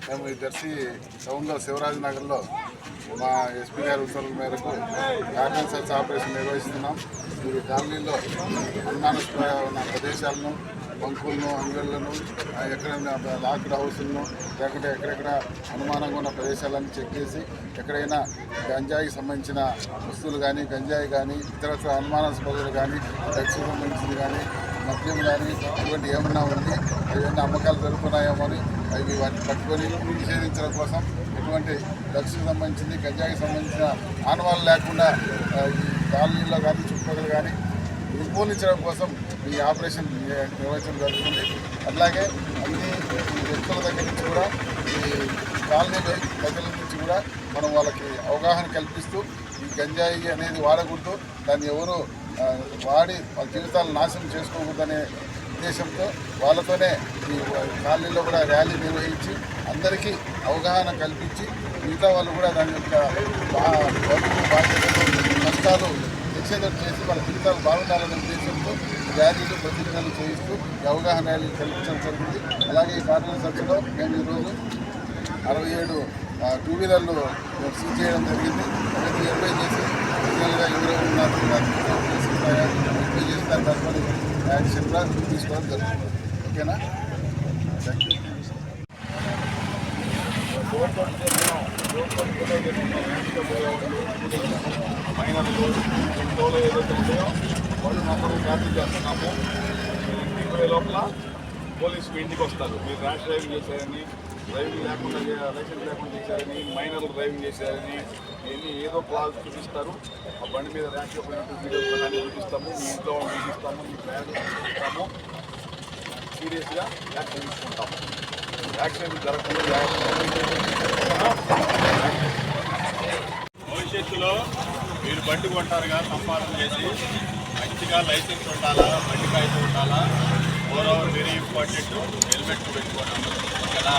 మేము ఈ దర్శి టౌన్లో శివరాజ్ నగర్లో మా ఎస్పీ గారి ఉత్తర్వుల మేరకు గార్డెన్ సర్చ్ ఆపరేషన్ నిర్వహిస్తున్నాం. ఈ కాలనీలో అనుమానాస్పద ఉన్న ప్రదేశాలను, బంకులను, అంగళ్ళను, ఎక్కడైనా లాక్డ్ హౌస్లను, లేకుంటే ఎక్కడెక్కడ అనుమానంగా ఉన్న ప్రదేశాలను చెక్ చేసి ఎక్కడైనా గంజాయికి సంబంధించిన వస్తువులు కానీ, గంజాయి కానీ, ఇతరత్ర అనుమానాస్పదలు కానీ, డ్రగ్స్కి సంబంధించింది కానీ, మద్యం కానీ ఇటువంటి ఏమన్నా ఉండి ఏమన్నా అమ్మకాలు జరుగుతున్నాయేమో అని అవి వాటిని పట్టుకొని నిషేధించడం కోసం ఎటువంటి డ్రగ్స్కి సంబంధించింది, గంజాయికి సంబంధించిన ఆనవాళ్ళు లేకుండా ఈ కాలనీలో కానీ చుట్టుపక్కల కానీ నిర్మూలించడం కోసం ఈ ఆపరేషన్ నిర్వహించడం జరుగుతుంది. అలాగే అన్ని వ్యక్తుల దగ్గర నుంచి కూడా ఈ కాలనీ ప్రజల నుంచి కూడా మనం వాళ్ళకి అవగాహన కల్పిస్తూ ఈ గంజాయి అనేది వాడకూడదు, దాన్ని ఎవరు వాడి వాళ్ళ జీవితాలను నాశనం చేసుకోకూడదనే ఉద్దేశంతో వాళ్ళతోనే ఈ కాలనీలో కూడా ర్యాలీ నిర్వహించి అందరికీ అవగాహన కల్పించి మిగతా వాళ్ళు కూడా దాని యొక్క బాధ్యతలు నష్టాలు తెచ్చేటట్టు చేసి వాళ్ళ జీవితాలు బాగుండాలనే ఉద్దేశంతో ర్యాలీలు ప్రతిజ్ఞలు చేయిస్తూ అవగాహన ర్యాలీలు కల్పించడం జరిగింది. అలాగే ఈ కార్నర్ సర్చ్లో మేము ఈరోజు 67 టూ వీలర్లు సీజ్ చేయడం జరిగింది. అవన్నీ వెరిఫై చేసి ఒరిజినల్గా ఎవరెవరు ఉన్నారు, వెరిఫై చేసి దాని తరఫున యాక్షన్ కూడా తీసుకోవడం జరుగుతుంది. ఓకేనా? Thank you. మైనర్లు ఇంట్లో ఏదైతే ఉంటాయో వాళ్ళు నంబర్ క్యాన్సిల్ చేస్తున్నాము. ఇంటికి లోపల పోలీసులు ఇంటికి వస్తారు, మీరు ర్యాష్ డ్రైవింగ్ చేశారని, డ్రైవింగ్ లేకుండా లైసెన్స్ లేకుండా చేశారని, మైనర్లు డ్రైవింగ్ చేశారని ఇవన్నీ ఏదో క్లాస్ చూపిస్తారు. ఆ బండి మీద ర్యాష్ అయిపోయినట్టు వీడియోస్ అన్నీ చూపిస్తాము, మీ ఇంట్లో చూపిస్తాము, మీ బ్యాగ్ చూపిస్తాము. సీరియస్గా యాక్షన్ తీసుకుంటాము. యాక్షన్ జరగకుండా భవిష్యత్తులో మీరు బండి కొంటారుగా సంపాదన చేసి మంచిగా లైసెన్స్ ఉండాలా, బండికి అయితే ఉండాలా. ఓవరాల్ వెరీ ఇంపార్టెంట్ హెల్మెట్ పెట్టుకోవడం. ఓకేనా?